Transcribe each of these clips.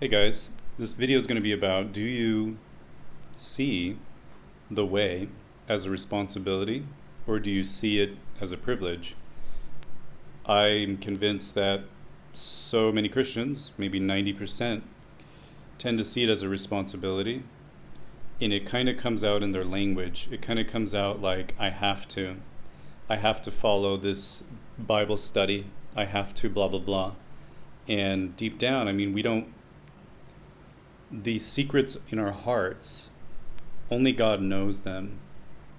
Hey guys, this video is going to be about, do you see the way as a responsibility or do you see it as a privilege? I'm convinced that so many Christians, maybe 90%, tend to see it as a responsibility, and it kind of comes out in their language. It kind of comes out like, I have to follow this Bible study, I have to blah blah blah. And deep down, I mean, we don't, the secrets in our hearts, only God knows them.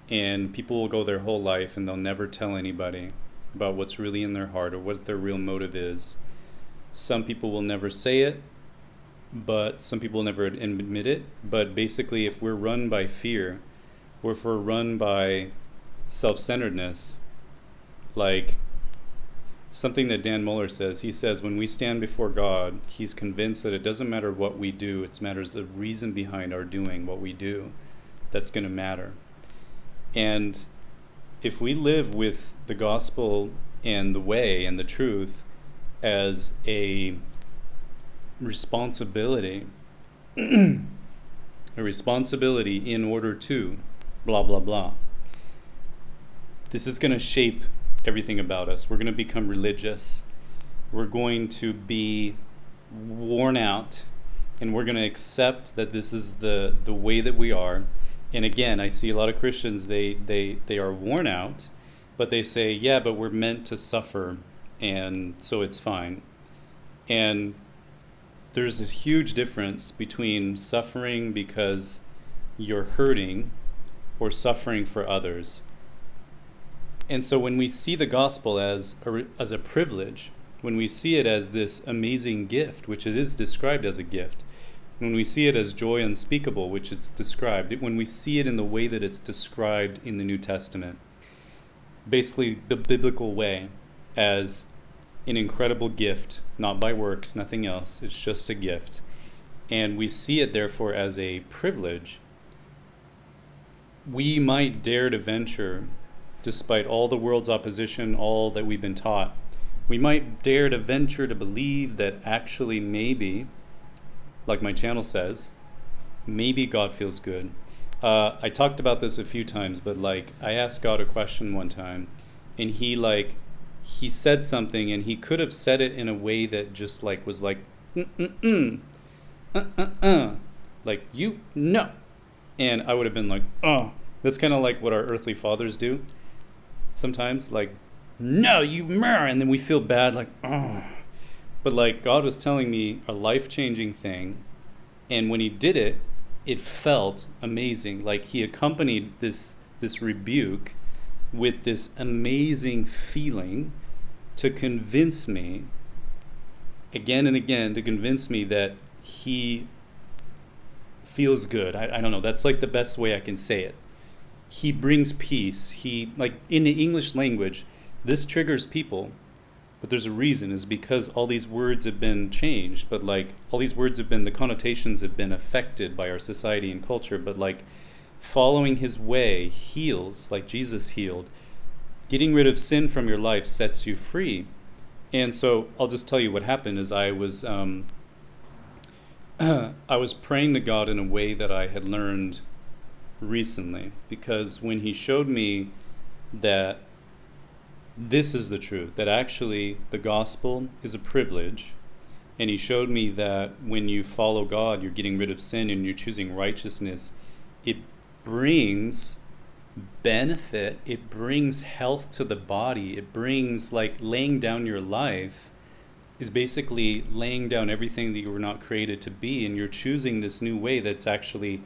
And people will go their whole life and they'll never tell anybody about what's really in their heart or what their real motive is. Some people will never say it, but some people will never admit it. But basically, if we're run by fear, or if we're run by self-centeredness, like something that Dan Mohler says, he says, when we stand before God, he's convinced that it doesn't matter what we do, it matters the reason behind our doing what we do that's going to matter. And if we live with the gospel and the way and the truth as a responsibility, a responsibility in order to blah, blah, blah, this is going to shape everything about us. We're going to become religious. We're going to be worn out, and we're going to accept that this is the way that we are. And again, I see a lot of Christians, they are worn out, but they say, yeah, but we're meant to suffer, and so it's fine. And there's a huge difference between suffering because you're hurting or suffering for others. And so when we see the gospel as a privilege, when we see it as this amazing gift, which it is described as a gift, when we see it as joy unspeakable, which it's described, when we see it in the way that it's described in the New Testament, basically the biblical way, as an incredible gift, not by works, nothing else, it's just a gift, and we see it therefore as a privilege, we might dare to venture, despite all the world's opposition, all that we've been taught, we might dare to venture to believe that actually maybe, like my channel says, maybe God feels good. I talked about this a few times, but I asked God a question one time, and he said something, and he could have said it in a way that just was like, you know, and I would have been like, oh, that's kind of like what our earthly fathers do. Sometimes, no, you mer, and then we feel bad, oh. But God was telling me a life-changing thing, and when he did it, it felt amazing. He accompanied this rebuke with this amazing feeling to convince me, again and again, to convince me that he feels good. I don't know, that's the best way I can say it. He brings peace. He, in the English language, this triggers people, but there's a reason, is because all these words have been changed, but all these words have been, the connotations have been affected by our society and culture, but following his way heals, like Jesus healed. Getting rid of sin from your life sets you free. And so I'll just tell you what happened is I was praying to God in a way that I had learned recently, because when he showed me that this is the truth, that actually the gospel is a privilege, and he showed me that when you follow God, you're getting rid of sin and you're choosing righteousness, it brings benefit, it brings health to the body, it brings, laying down your life is basically laying down everything that you were not created to be, and you're choosing this new way that's actually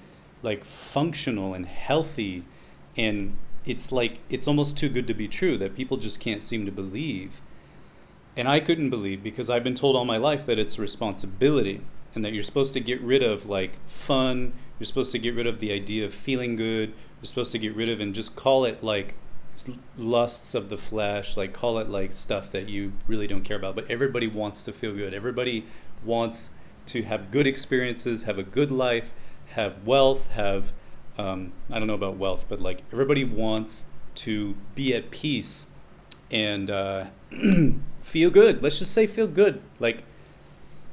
functional and healthy, and it's it's almost too good to be true that people just can't seem to believe. And I couldn't believe, because I've been told all my life that it's a responsibility and that you're supposed to get rid of fun, you're supposed to get rid of the idea of feeling good, you're supposed to get rid of and just call it lusts of the flesh, call it stuff that you really don't care about. But everybody wants to feel good, everybody wants to have good experiences, have a good life, have wealth, have I don't know about wealth, but everybody wants to be at peace and feel good. Let's just say feel good.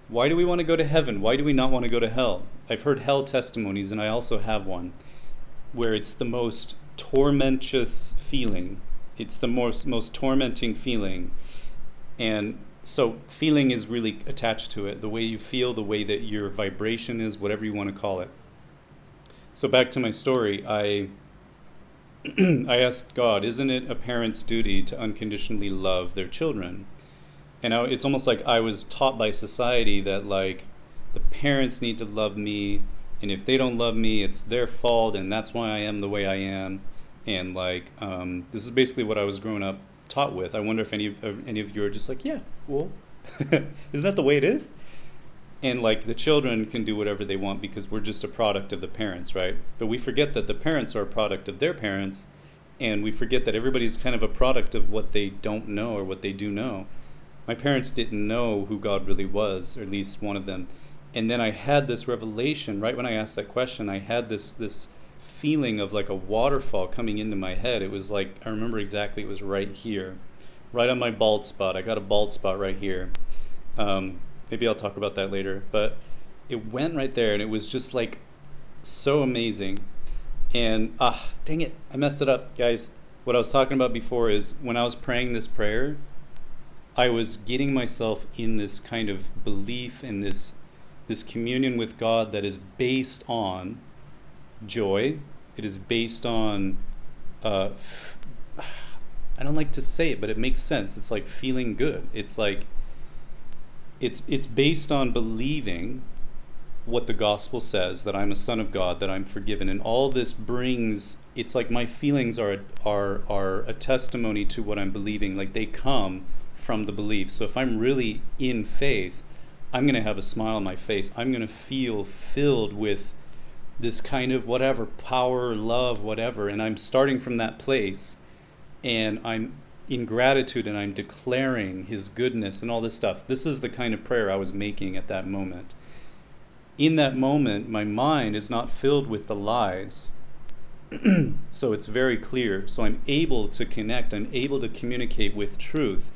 Why do we want to go to heaven? Why do we not want to go to hell? I've heard hell testimonies, and I also have one, where it's the most tormentous feeling. It's the most tormenting feeling. And so feeling is really attached to it. The way you feel, the way that your vibration is, whatever you want to call it. So back to my story, I asked God, isn't it a parent's duty to unconditionally love their children? And it's almost like I was taught by society that like the parents need to love me, and if they don't love me, it's their fault, and that's why I am the way I am. And like this is basically what I was growing up taught with. I wonder if any of you are just like, yeah, well, isn't that the way it is? And like the children can do whatever they want because we're just a product of the parents, right? But we forget that the parents are a product of their parents, and we forget that everybody's kind of a product of what they don't know or what they do know. My parents didn't know who God really was, or at least one of them. And then I had this revelation, right when I asked that question, I had this feeling of like a waterfall coming into my head. It was like, I remember exactly, it was right here, right on my bald spot. I got a bald spot right here. Maybe I'll talk about that later. But it went right there, and it was just like so amazing. And dang it, I messed it up, guys. What I was talking about before is when I was praying this prayer, I was getting myself in this kind of belief in this communion with God that is based on joy. It is based on I don't like to say it, but it makes sense. It's like feeling good. It's like it's based on believing what the gospel says, that I'm a son of God, that I'm forgiven, and all this brings, it's like my feelings are a testimony to what I'm believing. Like they come from the belief. So if I'm really in faith, I'm going to have a smile on my face. I'm going to feel filled with this kind of whatever, power, love, whatever. And I'm starting from that place, and I'm in gratitude, and I'm declaring his goodness and all this stuff. This is the kind of prayer I was making at that moment. In that moment, my mind is not filled with the lies. So it's very clear. So I'm able to connect. I'm able to communicate with truth.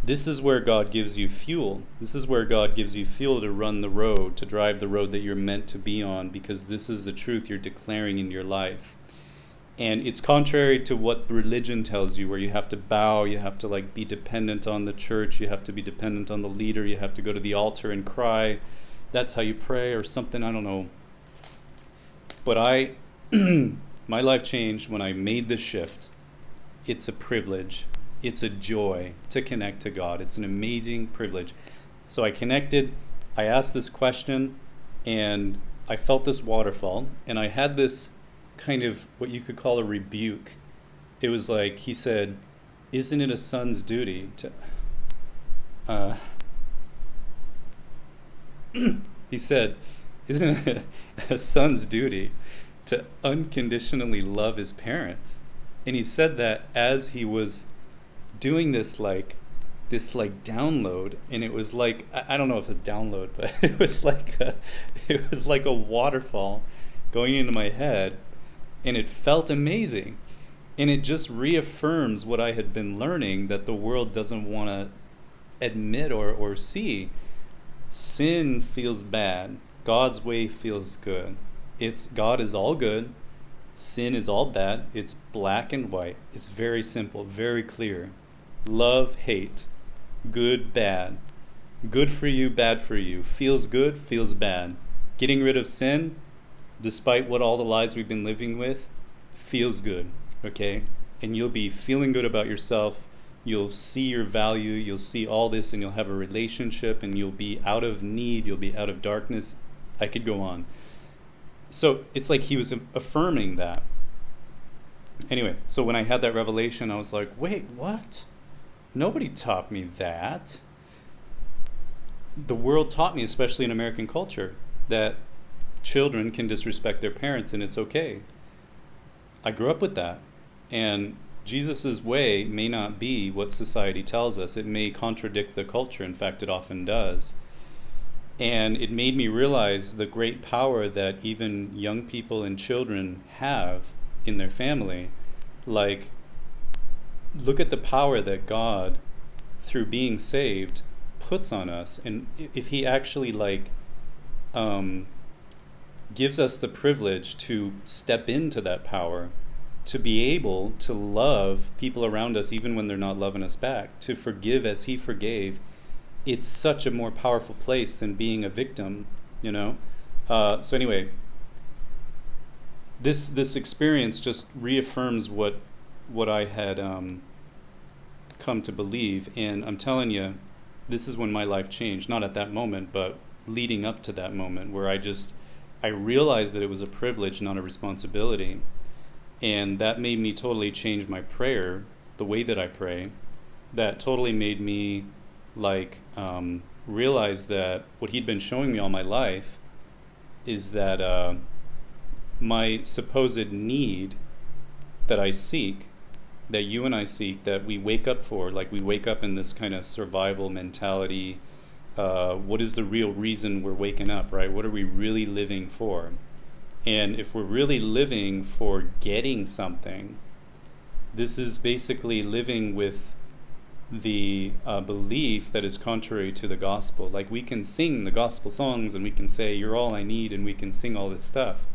This is where God gives you fuel. This is where God gives you fuel to run the road, to drive the road that you're meant to be on, because this is the truth you're declaring in your life. And it's contrary to what religion tells you, where you have to bow, you have to like be dependent on the church, you have to be dependent on the leader, you have to go to the altar and cry. That's how you pray or something, I don't know. But my life changed when I made this shift. It's a privilege. It's a joy to connect to God. It's an amazing privilege. So I connected, I asked this question, and I felt this waterfall, and I had this kind of what you could call a rebuke. It was like, he said, isn't it a son's duty to... he said, isn't it a son's duty to unconditionally love his parents? And he said that as he was doing this download, and it was like, I don't know if it's a download, but it was like a waterfall going into my head, and it felt amazing. And it just reaffirms what I had been learning, that the world doesn't want to admit or see. Sin feels bad. God's way feels good. God is all good. Sin is all bad. It's black and white. It's very simple, very clear. Love, hate. Good, bad. Good for you, bad for you. Feels good, feels bad. Getting rid of sin, despite what all the lies we've been living with, feels good, okay? And you'll be feeling good about yourself. You'll see your value. You'll see all this, and you'll have a relationship, and you'll be out of need. You'll be out of darkness. I could go on. So it's like he was affirming that. Anyway, so when I had that revelation, I was like, wait, what? Nobody taught me that. The world taught me, especially in American culture, that children can disrespect their parents and it's okay. I grew up with that. And Jesus's way may not be what society tells us. It may contradict the culture. In fact, it often does. And it made me realize the great power that even young people and children have in their family. Like, look at the power that God, through being saved, puts on us, and if he actually gives us the privilege to step into that power, to be able to love people around us even when they're not loving us back, to forgive as he forgave, it's such a more powerful place than being a victim, you know? So anyway, this experience just reaffirms what I had come to believe, and I'm telling you, this is when my life changed. Not at that moment, but leading up to that moment, where I realized that it was a privilege, not a responsibility, and that made me totally change my prayer, the way that I pray. That totally made me realize that what he'd been showing me all my life is that my supposed need that I seek, that you and I seek, that we wake up for, like we wake up in this kind of survival mentality. What is the real reason we're waking up, right? What are we really living for? And if we're really living for getting something, this is basically living with the belief that is contrary to the gospel. Like, we can sing the gospel songs and we can say, "You're all I need," and we can sing all this stuff.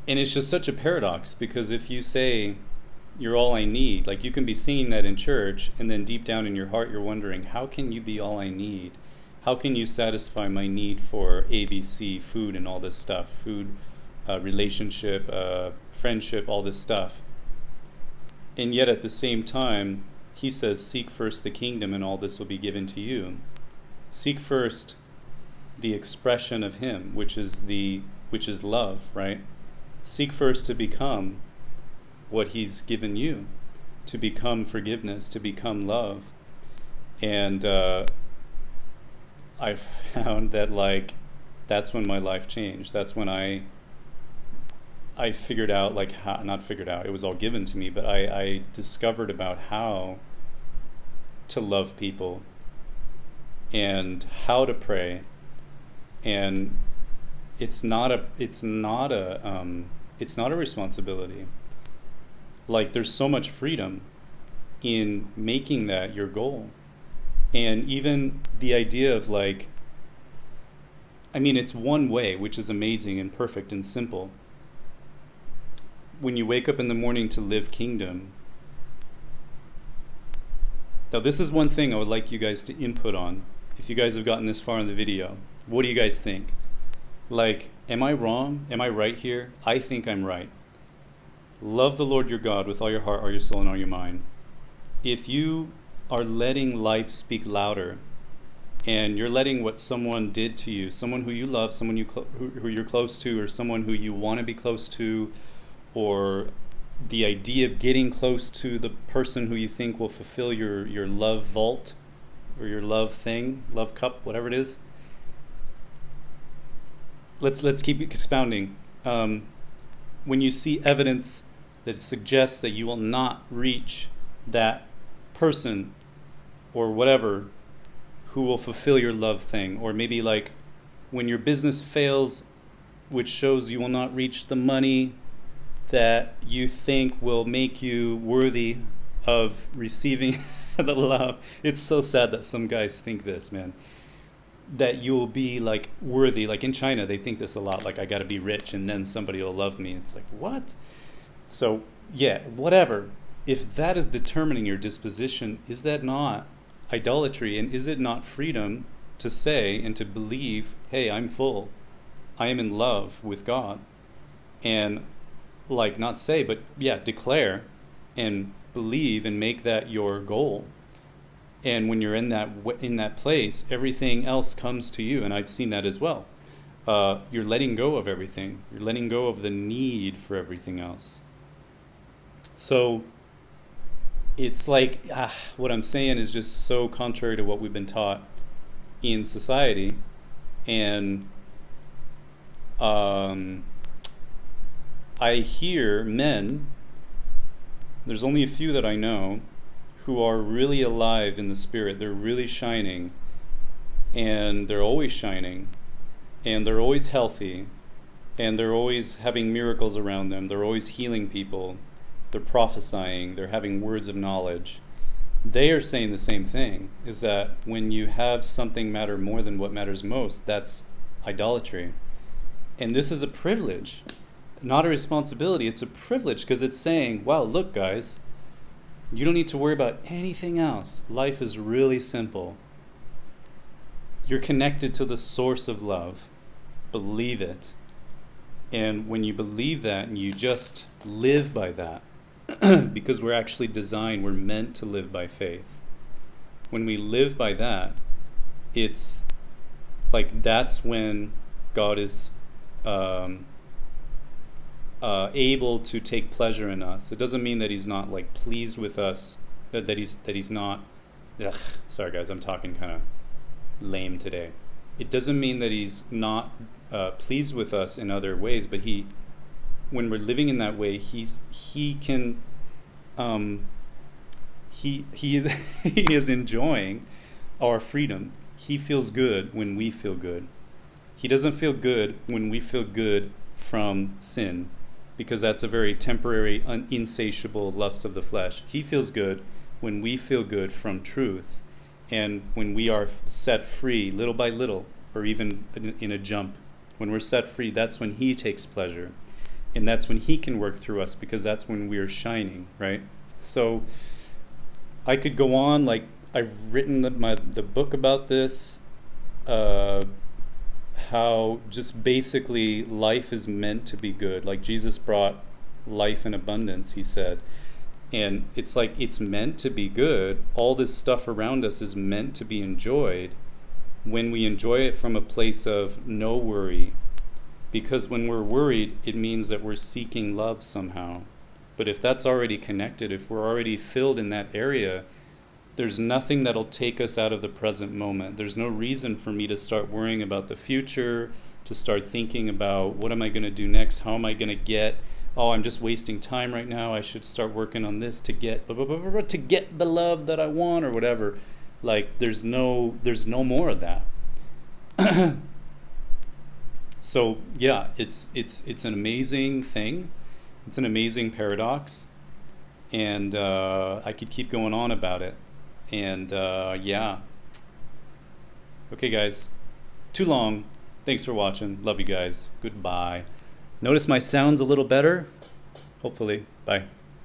And it's just such a paradox, because if you say, "You're all I need," like, you can be singing that in church, and then deep down in your heart you're wondering, how can you be all I need? How can you satisfy my need for ABC, food and all this stuff, food, relationship, friendship, all this stuff? And yet at the same time, he says, seek first the kingdom and all this will be given to you. Seek first the expression of him, which is love, right? Seek first to become what he's given you, to become forgiveness, to become love. And I found that that's when my life changed. That's when I figured out, not figured out, it was all given to me, but I discovered about how to love people and how to pray. And it's not a responsibility. Like, there's so much freedom in making that your goal. And even the idea of it's one way, which is amazing and perfect and simple. When you wake up in the morning to live kingdom. Now, this is one thing I would like you guys to input on. If you guys have gotten this far in the video, what do you guys think? Am I wrong? Am I right here? I think I'm right. Love the Lord your God with all your heart, all your soul, and all your mind. If you are letting life speak louder, and you're letting what someone did to you, someone who you love, someone who you're close to, or someone who you want to be close to, or the idea of getting close to the person who you think will fulfill your love vault, or your love thing, love cup, whatever it is. Let's keep expounding. When you see evidence that suggests that you will not reach that person or whatever who will fulfill your love thing, or maybe when your business fails, which shows you will not reach the money that you think will make you worthy of receiving the love. It's so sad that some guys think this, man, that you'll be worthy. In China, they think this a lot, I gotta be rich and then somebody will love me. It's what? So yeah, whatever. If that is determining your disposition, is that not idolatry? And is it not freedom to say and to believe, hey, I'm full, I am in love with God? And not say, but yeah, declare and believe and make that your goal. And when you're in that place, everything else comes to you. And I've seen that as well. You're letting go of everything. You're letting go of the need for everything else. So it's what I'm saying is just so contrary to what we've been taught in society. And I hear men, there's only a few that I know, who are really alive in the spirit. They're really shining, and they're always shining, and they're always healthy, and they're always having miracles around them. They're always healing people. They're prophesying. They're having words of knowledge. they are saying the same thing, is that when you have something matter more than what matters most, that's idolatry. And this is a privilege, not a responsibility. It's a privilege because it's saying, wow, look, guys, you don't need to worry about anything else. Life is really simple. You're connected to the source of love. Believe it. And when you believe that and you just live by that, because we're actually designed, we're meant to live by faith. When we live by that, it's like that's when God is able to take pleasure in us. It doesn't mean that he's not like pleased with us, that he's not. Sorry guys, I'm talking kind of lame today. It doesn't mean that he's not pleased with us in other ways, but when we're living in that way, he is he is enjoying our freedom. He feels good when we feel good. He doesn't feel good when we feel good from sin, because that's a very temporary, insatiable lust of the flesh. He feels good when we feel good from truth, and when we are set free little by little, or even in a jump. When we're set free, that's when he takes pleasure. And that's when he can work through us, because that's when we're shining, right? So I could go on, like I've written the book about this, how just basically life is meant to be good. Like Jesus brought life in abundance, he said. And it's like it's meant to be good. All this stuff around us is meant to be enjoyed when we enjoy it from a place of no worry. Because when we're worried, it means that we're seeking love somehow. But if that's already connected, if we're already filled in that area, there's nothing that'll take us out of the present moment. There's no reason for me to start worrying about the future, to start thinking about what am I going to do next, how am I going to get, oh, I'm just wasting time right now, I should start working on this to get the love that I want, or whatever. Like there's no more of that. So yeah, it's an amazing thing. It's an amazing paradox, and I could keep going on about it. And yeah. Okay, guys. Too long. Thanks for watching. Love you guys. Goodbye. Notice my sound's a little better? Hopefully. Bye.